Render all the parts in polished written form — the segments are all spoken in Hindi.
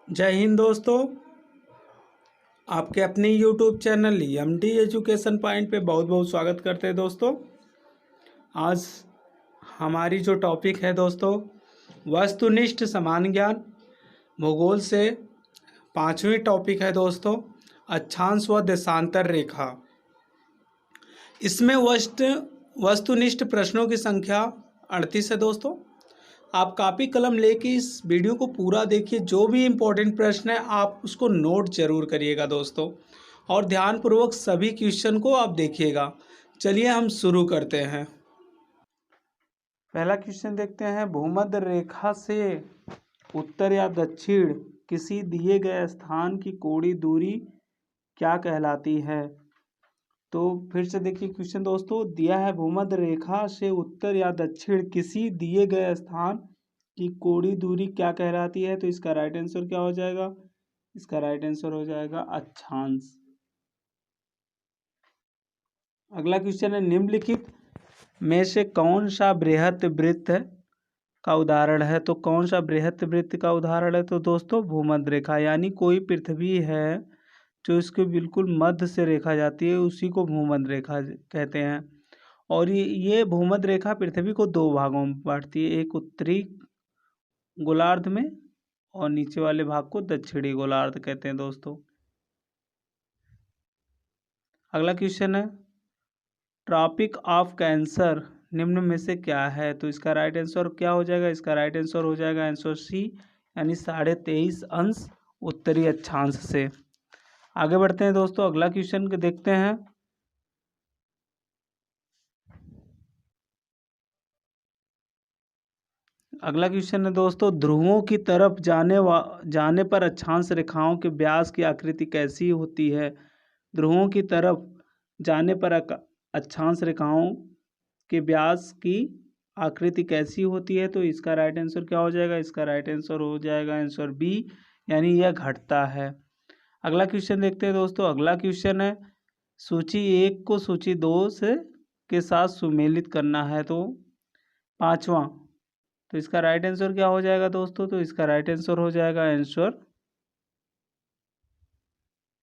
जय हिंद दोस्तों। आपके अपने YouTube channel MD education point पे बहुत बहुत स्वागत करते हैं दोस्तों। आज हमारी जो टॉपिक है दोस्तों, वस्तुनिष्ठ समान ज्ञान भूगोल से पांचवी टॉपिक है दोस्तों, अक्षांश व देशांतर रेखा। इसमें वस्तुनिष्ठ प्रश्नों की संख्या 38 है दोस्तों। आप कापी कलम लेके इस वीडियो को पूरा देखिए। जो भी इम्पोर्टेंट प्रश्न है आप उसको नोट जरूर करिएगा दोस्तों, और ध्यानपूर्वक सभी क्वेश्चन को आप देखिएगा। चलिए हम शुरू करते हैं। पहला क्वेश्चन देखते हैं, भूमध्य रेखा से उत्तर या दक्षिण किसी दिए गए स्थान की कोणीय दूरी क्या कहलाती है। तो फिर से देखिए क्वेश्चन दोस्तों, दिया है भूमध्य रेखा से उत्तर या दक्षिण किसी दिए गए स्थान की कोणीय दूरी क्या कहलाती है। तो इसका राइट आंसर क्या हो जाएगा, इसका राइट आंसर हो जाएगा अक्षांश। अगला क्वेश्चन है, निम्नलिखित में से कौन सा बृहत वृत्त का उदाहरण है। तो कौन सा बृहत वृत्त का उदाहरण है, तो दोस्तों भूमध्य रेखा, यानी कोई पृथ्वी है जो इसके बिल्कुल मध्य से रेखा जाती है, उसी को भूमध्य रेखा कहते हैं। और ये भूमध्य रेखा पृथ्वी को दो भागों में बांटती है, एक उत्तरी गोलार्ध में और नीचे वाले भाग को दक्षिणी गोलार्ध कहते हैं दोस्तों। अगला क्वेश्चन है, ट्रॉपिक ऑफ कैंसर निम्न में से क्या है। तो इसका राइट आंसर क्या हो जाएगा, इसका राइट आंसर हो जाएगा आंसर सी, यानी 23.5 अंश उत्तरी अक्षांश से। आगे बढ़ते हैं दोस्तों, अगला क्वेश्चन देखते हैं। अगला क्वेश्चन है दोस्तों, ध्रुवों की तरफ जाने पर अक्षांश रेखाओं के व्यास की आकृति कैसी होती है। ध्रुवों की तरफ जाने पर अक्षांश रेखाओं के व्यास की आकृति कैसी होती है। तो इसका राइट आंसर क्या हो जाएगा, इसका राइट आंसर हो जाएगा आंसर बी, यानी यह घटता है। अगला क्वेश्चन देखते हैं दोस्तों। अगला क्वेश्चन है, सूची 1 को सूची 2 से के साथ सुमेलित करना है। तो पांचवा, तो इसका राइट आंसर क्या हो जाएगा दोस्तों, तो इसका राइट आंसर हो जाएगा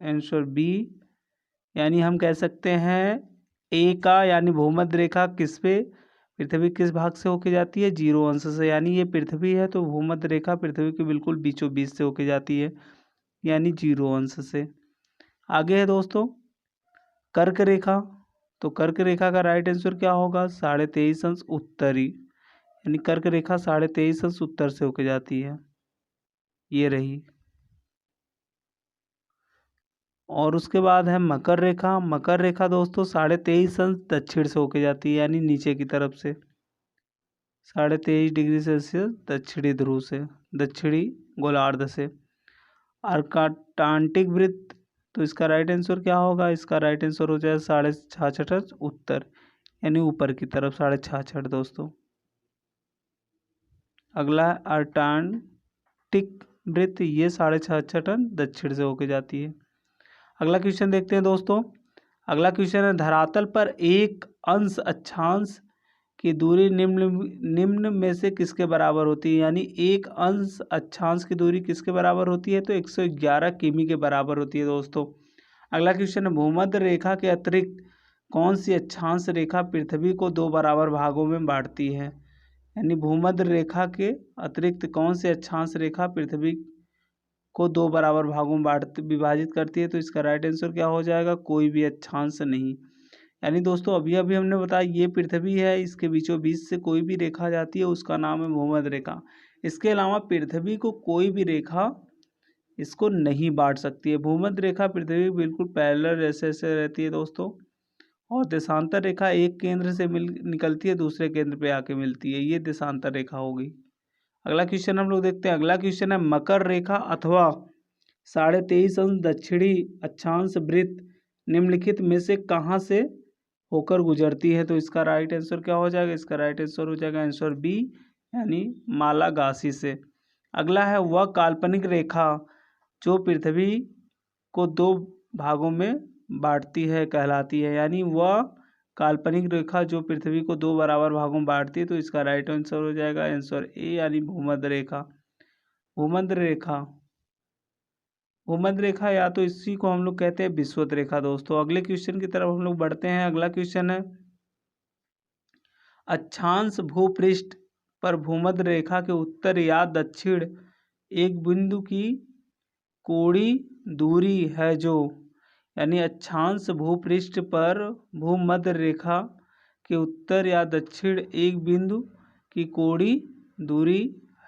आंसर बी, यानी हम कह सकते हैं ए का, यानी भूमध्य रेखा किस पे, पृथ्वी किस भाग से होके जाती है, 0 अंश से। यानी ये पृथ्वी है तो भूमध्य रेखा पृथ्वी के बिल्कुल बीचों बीच से होके जाती है, यानी 0 अंश से। आगे है दोस्तों कर्क रेखा। तो कर्क रेखा का राइट आंसर क्या होगा, 23.5 अंश उत्तरी, यानी कर्क रेखा 23.5 अंश उत्तर से होके जाती है, ये रही। और उसके बाद है मकर रेखा। मकर रेखा दोस्तों 23.5 अंश दक्षिण से होके जाती है, यानी नीचे की तरफ से 23.5 डिग्री सेल्सियस दक्षिणी ध्रुव से, दक्षिणी गोलार्ध से। अर्काटांटिक वृत्त, तो इसका राइट आंसर क्या होगा, इसका राइट आंसर हो जाए 66.5 अंश उत्तर, यानी ऊपर की तरफ 66.5 दोस्तों। अगला है अर्टांटिक वृत्त, ये 66.5 दक्षिण से होके जाती है। अगला क्वेश्चन देखते हैं दोस्तों। अगला क्वेश्चन है, धरातल पर एक अंश अक्षांश की दूरी निम्न में से किसके बराबर होती है। यानी एक अंश अक्षांश की दूरी किसके बराबर होती है, तो 111 किमी के बराबर होती है दोस्तों। अगला क्वेश्चन है, भूमध्य रेखा के अतिरिक्त कौन सी अक्षांश रेखा पृथ्वी को दो बराबर भागों में बांटती है। यानी भूमध्य रेखा के अतिरिक्त कौन सी अक्षांश रेखा पृथ्वी को दो बराबर भागों में विभाजित करती है। तो इसका राइट आंसर क्या हो जाएगा, कोई भी अक्षांश नहीं। यानी दोस्तों अभी अभी हमने बताया ये पृथ्वी है, इसके बीचों बीच से कोई भी रेखा जाती है उसका नाम है भूमध्य रेखा। इसके अलावा पृथ्वी को कोई भी रेखा इसको नहीं बांट सकती है। भूमध्य रेखा पृथ्वी बिल्कुल पैरेलल ऐसे रहती है दोस्तों, और देशांतर रेखा एक केंद्र से निकलती है दूसरे केंद्र पे आके मिलती है, ये देशांतर रेखा होगी। अगला क्वेश्चन हम लोग देखते हैं। अगला क्वेश्चन है, मकर रेखा अथवा 23.5 अंश दक्षिणी अक्षांश वृत्त निम्नलिखित में से कहाँ से होकर गुजरती है। तो इसका राइट आंसर क्या हो जाएगा, इसका राइट आंसर हो जाएगा आंसर बी, यानी मालागासी से। अगला है, वह काल्पनिक रेखा जो पृथ्वी को दो भागों में बांटती है कहलाती है। यानी वह काल्पनिक रेखा जो पृथ्वी को दो बराबर भागों में बांटती है, तो इसका राइट आंसर हो जाएगा आंसर ए, यानी भूमध्य रेखा। भूमध्य रेखा भूमध्य रेखा या तो इसी को हम लोग कहते हैं विषुवत रेखा। दोस्तों अगले क्वेश्चन की तरफ हम लोग बढ़ते हैं। अगला क्वेश्चन है, अक्षांश भूपृष्ठ पर भूमध्य रेखा के उत्तर या दक्षिण एक बिंदु की कोणीय दूरी है जो, यानी अक्षांश भूपृष्ठ पर भूमध्य रेखा के उत्तर या दक्षिण एक बिंदु की कोणीय दूरी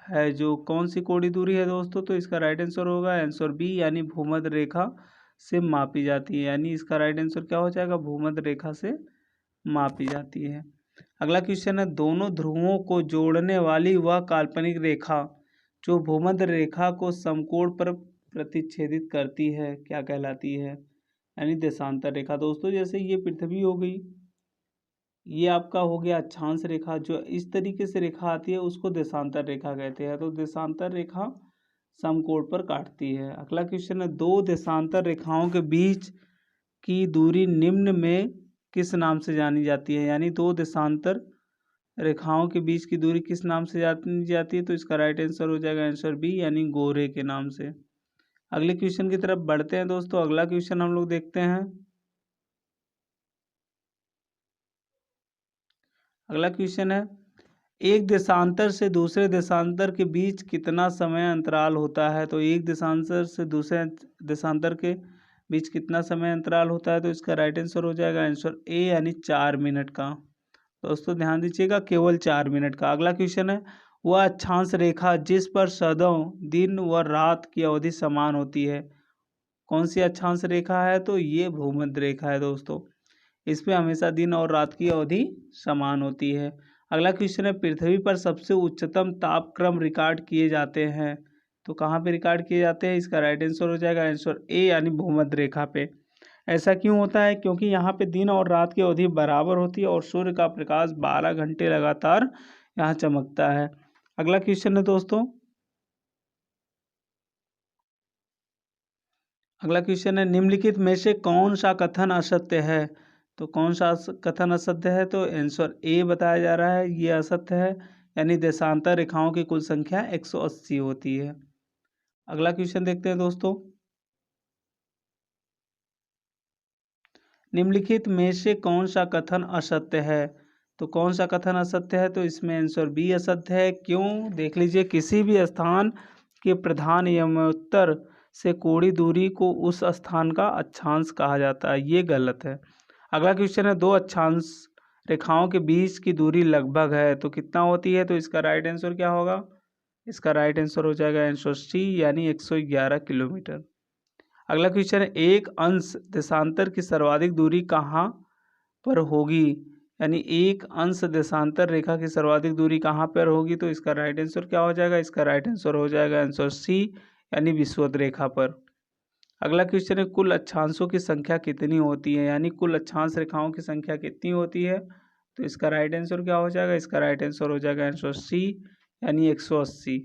है जो, कौन सी कोणीय दूरी है दोस्तों? तो इसका राइट आंसर होगा आंसर बी, यानी भूमध्य रेखा से मापी जाती है। यानी इसका राइट आंसर क्या हो जाएगा? भूमध्य रेखा से मापी जाती है। अगला क्वेश्चन है, दोनों ध्रुवों को जोड़ने वाली वह काल्पनिक रेखा जो भूमध्य रेखा को समकोण पर प्रतिच्छेदित करती है क्या कहलाती है? यानी देशांतर रेखा। दोस्तों जैसे ये पृथ्वी हो गई, ये आपका हो गया अक्षांश रेखा, जो इस तरीके से रेखा आती है उसको देशांतर रेखा कहते हैं। तो देशांतर रेखा समकोण पर काटती है। अगला क्वेश्चन है, दो देशांतर रेखाओं के बीच की दूरी निम्न में किस नाम से जानी जाती है? यानी दो देशांतर रेखाओं के बीच की दूरी किस नाम से जानी जाती है? तो इसका राइट आंसर हो जाएगा आंसर बी, यानी गोरे के नाम से। अगले क्वेश्चन की तरफ बढ़ते हैं दोस्तों। अगला क्वेश्चन हम लोग देखते हैं। अगला क्वेश्चन है, एक देशांतर से दूसरे देशांतर के बीच कितना समय अंतराल होता है? तो एक देशांतर से दूसरे देशांतर के बीच कितना समय अंतराल होता है? तो इसका राइट आंसर हो जाएगा आंसर ए, यानी 4 मिनट का। दोस्तों ध्यान दीजिएगा, केवल 4 मिनट का। अगला क्वेश्चन है, वह अक्षांश रेखा जिस पर सदैव दिन व रात की अवधि समान होती है, कौन सी अक्षांश रेखा है? तो ये भूमध्य रेखा है दोस्तों। इसमें हमेशा दिन और रात की अवधि समान होती है। अगला क्वेश्चन है, पृथ्वी पर सबसे उच्चतम तापक्रम रिकॉर्ड किए जाते हैं, तो कहाँ पे रिकॉर्ड किए जाते हैं? इसका राइट आंसर हो जाएगा आंसर ए, यानी भूमध्य रेखा पे। ऐसा क्यों होता है? क्योंकि यहाँ पे दिन और रात की अवधि बराबर होती है और सूर्य का प्रकाश 12 घंटे लगातार यहाँ चमकता है। अगला क्वेश्चन है दोस्तों, अगला क्वेश्चन है, निम्नलिखित में से कौन सा कथन असत्य है? तो कौन सा कथन असत्य है? तो आंसर ए बताया जा रहा है, ये असत्य है, यानी देशांतर रेखाओं की कुल संख्या 180 होती है। अगला क्वेश्चन देखते हैं दोस्तों, निम्नलिखित में से कौन सा कथन असत्य है? तो कौन सा कथन असत्य है? तो इसमें आंसर बी असत्य है। क्यों? देख लीजिए, किसी भी स्थान के प्रधान यमोत्तर से कोणीय दूरी को उस स्थान का अक्षांश कहा जाता है, ये गलत है। अगला क्वेश्चन है, दो अक्षांश रेखाओं के बीच की दूरी लगभग है, तो कितना होती है? तो इसका राइट आंसर क्या होगा? इसका राइट आंसर हो जाएगा आंसर सी, यानी 111 किलोमीटर। अगला क्वेश्चन है, एक अंश देशांतर की सर्वाधिक दूरी कहाँ पर होगी? यानी एक अंश देशांतर रेखा की सर्वाधिक दूरी कहाँ पर होगी? तो इसका राइट आंसर क्या हो जाएगा? इसका राइट आंसर हो जाएगा आंसर सी, यानी विषुवत रेखा पर। अगला क्वेश्चन है, कुल अक्षांशों की संख्या कितनी होती है? यानी कुल अक्षांश रेखाओं की संख्या कितनी होती है? तो इसका राइट आंसर क्या हो जाएगा? इसका राइट आंसर हो जाएगा आंसर सी, यानी 180।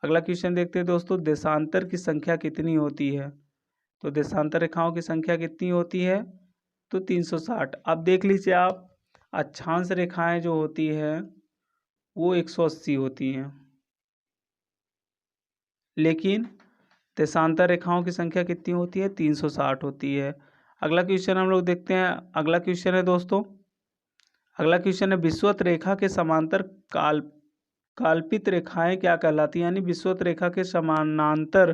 अगला क्वेश्चन देखते हैं दोस्तों, देशांतर की संख्या कितनी होती है? तो देशांतर रेखाओं की संख्या कितनी होती है? तो 360। अब देख लीजिए आप, अक्षांश रेखाएं जो होती है वो 180 होती हैं, लेकिन देशांतर रेखाओं की संख्या कितनी होती है? 360 होती है। अगला क्वेश्चन हम लोग देखते हैं। अगला क्वेश्चन है दोस्तों, अगला क्वेश्चन है, विषुवत रेखा के समांतर काल्पित रेखाएं क्या कहलाती हैं? यानी विषुवत रेखा के समानांतर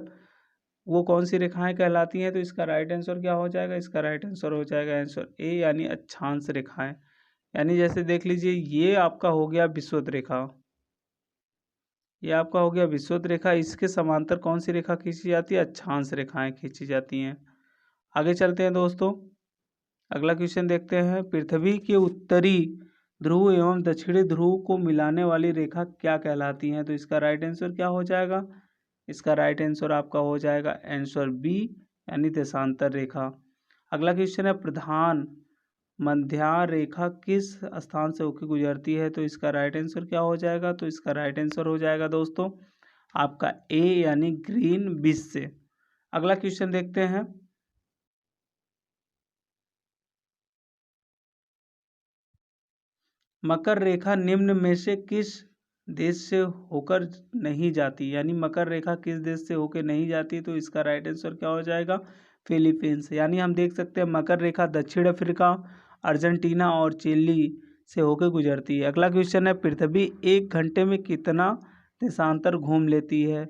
वो कौन सी रेखाएं कहलाती हैं? तो इसका राइट आंसर क्या हो जाएगा? इसका राइट आंसर हो जाएगा आंसर ए, यानी अक्षांश रेखाएं। यानी जैसे देख लीजिए, ये आपका हो गया विषुवत रेखा, ये आपका हो गया विषुवत रेखा, इसके समांतर कौन सी रेखा खींची जाती है? अक्षांश रेखाएं खींची जाती हैं। आगे चलते हैं दोस्तों। अगला क्वेश्चन देखते हैं, पृथ्वी के उत्तरी ध्रुव एवं दक्षिणी ध्रुव को मिलाने वाली रेखा क्या कहलाती है? तो इसका राइट आंसर क्या हो जाएगा? इसका राइट आंसर आपका हो जाएगा आंसर बी, यानी देशांतर रेखा। अगला क्वेश्चन है, प्रधान मध्य रेखा किस स्थान से होकर गुजरती है? तो इसका राइट आंसर क्या हो जाएगा? तो इसका राइट आंसर हो जाएगा दोस्तों आपका ए, यानी ग्रीन बीच से। अगला क्वेश्चन देखते हैं, मकर रेखा निम्न में से किस देश से होकर नहीं जाती, यानी मकर रेखा किस देश से होकर नहीं जाती, तो इसका राइट आंसर क्या हो जाएगा, फिलीपींस। यानी हम देख सकते हैं मकर रेखा दक्षिण अफ्रीका, अर्जेंटीना और चिली से होकर गुजरती है। अगला क्वेश्चन है, पृथ्वी 1 घंटे में कितना देशांतर घूम लेती है,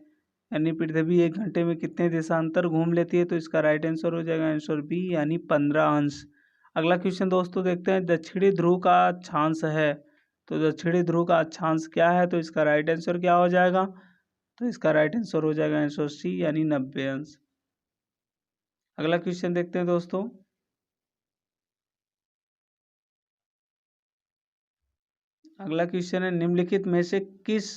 यानी पृथ्वी 1 घंटे में कितने देशांतर घूम लेती है, तो इसका राइट आंसर हो जाएगा आंसर बी, यानी 15 अंश। अगला क्वेश्चन दोस्तों देखते हैं, दक्षिणी ध्रुव का अक्षांश है, तो दक्षिणी ध्रुव का अक्षांश क्या है, तो इसका राइट आंसर क्या हो जाएगा, तो इसका राइट आंसर हो जाएगा आंसर सी, यानी 90 अंश। अगला क्वेश्चन देखते हैं दोस्तों, अगला क्वेश्चन है, निम्नलिखित में से किस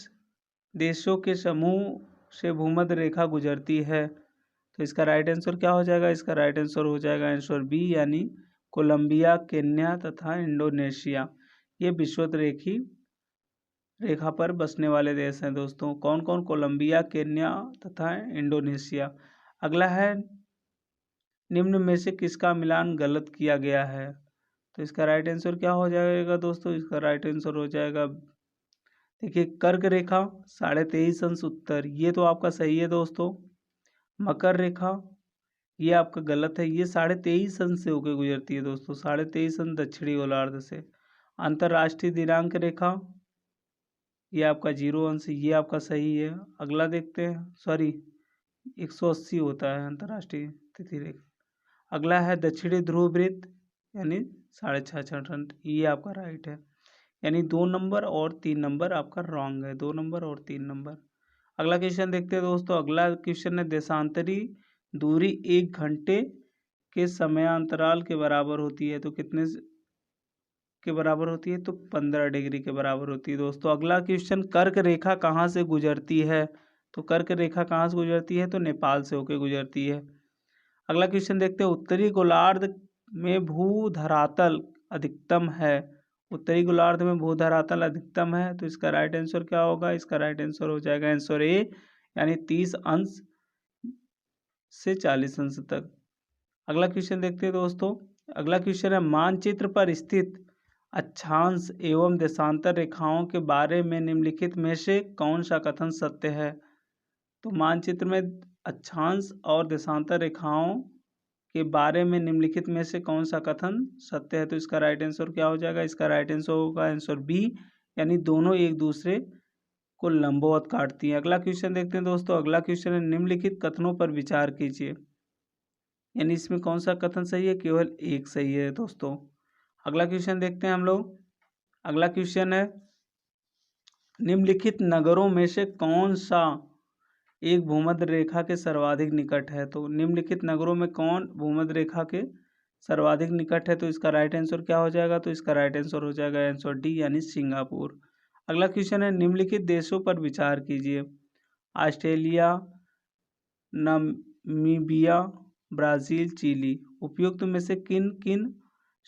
देशों के समूह से भूमध्य रेखा गुजरती है, तो इसका राइट आंसर क्या हो जाएगा, इसका राइट आंसर हो जाएगा आंसर बी, यानी कोलंबिया, केन्या तथा इंडोनेशिया। ये विषुवत रेखा पर बसने वाले देश हैं दोस्तों। कौन कौन, कोलंबिया, केन्या तथा इंडोनेशिया। अगला है, निम्न में से किसका मिलान गलत किया गया है, तो इसका राइट आंसर क्या हो जाएगा दोस्तों, इसका राइट आंसर हो जाएगा, देखिए कर्क रेखा 23.5 अंश उत्तर, ये तो आपका सही है दोस्तों। मकर रेखा ये आपका गलत है, ये 23.5 अंश से होकर गुजरती है दोस्तों, 23.5 अंश दक्षिणी गोलार्ध से। अंतर्राष्ट्रीय दिनांक रेखा ये आपका 0 अंश, ये आपका सही है। अगला देखते हैं, सॉरी 180 होता है अंतर्राष्ट्रीय तिथि रेखा। अगला है दक्षिणी ध्रुव वृत्त, यानी 66.5 अंश, ये आपका राइट है, यानी 2 नंबर और 3 नंबर आपका रॉन्ग है, 2 नंबर और 3 नंबर। अगला क्वेश्चन देखते हैं दोस्तों, अगला क्वेश्चन है, देशांतरी दूरी 1 घंटे के समयांतराल के बराबर होती है, तो कितने के बराबर होती है, तो 15 डिग्री के बराबर होती है दोस्तों। अगला क्वेश्चन, कर्क रेखा कहाँ से गुजरती है, तो कर्क रेखा कहाँ से गुजरती है, तो नेपाल से होकर गुजरती है। अगला क्वेश्चन देखते हैं, उत्तरी गोलार्ध में भू धरातल अधिकतम है, उत्तरी गोलार्ध में भू धरातल अधिकतम है, तो इसका राइट आंसर क्या होगा, इसका राइट आंसर हो जाएगा आंसर ए, यानी 30 अंश से 40 अंश तक। अगला क्वेश्चन देखते हैं दोस्तों, अगला क्वेश्चन है, मानचित्र पर स्थित अक्षांश एवं देशांतर रेखाओं के बारे में निम्नलिखित में से कौन सा कथन सत्य है, तो मानचित्र में अक्षांश और देशांतर रेखाओं के बारे में निम्नलिखित में से कौन सा कथन सत्य है, तो इसका राइट आंसर क्या हो जाएगा, इसका राइट आंसर होगा आंसर बी, यानी दोनों एक दूसरे को लंबवत काटती हैं। अगला क्वेश्चन देखते हैं दोस्तों, अगला क्वेश्चन है, निम्नलिखित कथनों पर विचार कीजिए, यानी इसमें कौन सा कथन सही है, केवल एक सही है दोस्तों। अगला क्वेश्चन देखते हैं हम लोग, अगला क्वेश्चन है, निम्नलिखित नगरों में से कौन सा एक भूमध्य रेखा के सर्वाधिक निकट है, तो निम्नलिखित नगरों में कौन भूमध्य रेखा के सर्वाधिक निकट है, तो इसका राइट आंसर क्या हो जाएगा, तो इसका राइट आंसर हो जाएगा आंसर डी, यानी सिंगापुर। अगला क्वेश्चन है, निम्नलिखित देशों पर विचार कीजिए, ऑस्ट्रेलिया, नामीबिया, ब्राज़ील, चिली, उपयुक्त में से किन किन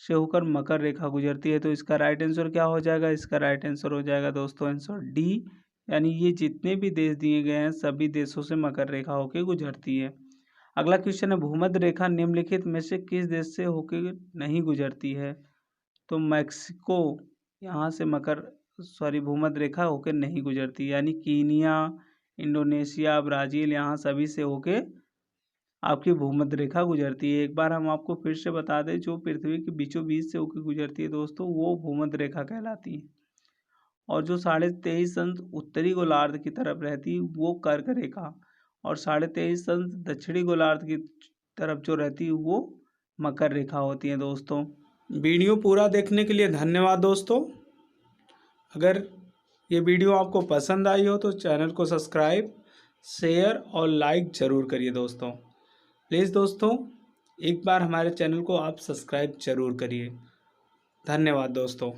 से होकर मकर रेखा गुजरती है, तो इसका राइट आंसर क्या हो जाएगा, इसका राइट आंसर हो जाएगा दोस्तों आंसर डी, यानी ये जितने भी देश दिए गए हैं सभी देशों से मकर रेखा होकर गुजरती है। अगला क्वेश्चन है, भूमध्य रेखा निम्नलिखित में से किस देश से होकर नहीं गुजरती है, तो मैक्सिको यहाँ से भूमध्य रेखा होकर नहीं गुजरती, यानी कीनिया, इंडोनेशिया, ब्राज़ील, यहाँ सभी से होके आपकी भूमध्य रेखा गुजरती है। एक बार हम आपको फिर से बता दें, जो पृथ्वी के बीचों बीच से होकर गुजरती है दोस्तों, वो भूमध्य रेखा कहलाती है, और जो 23.5 अंश उत्तरी गोलार्ध की तरफ रहती है वो कर्क रेखा, और 23.5 अंश दक्षिणी गोलार्ध की तरफ जो रहती है वो मकर रेखा होती है दोस्तों। वीडियो पूरा देखने के लिए धन्यवाद दोस्तों। अगर ये वीडियो आपको पसंद आई हो तो चैनल को सब्सक्राइब, शेयर और लाइक ज़रूर करिए दोस्तों। प्लीज़ दोस्तों एक बार हमारे चैनल को आप सब्सक्राइब ज़रूर करिए। धन्यवाद दोस्तों।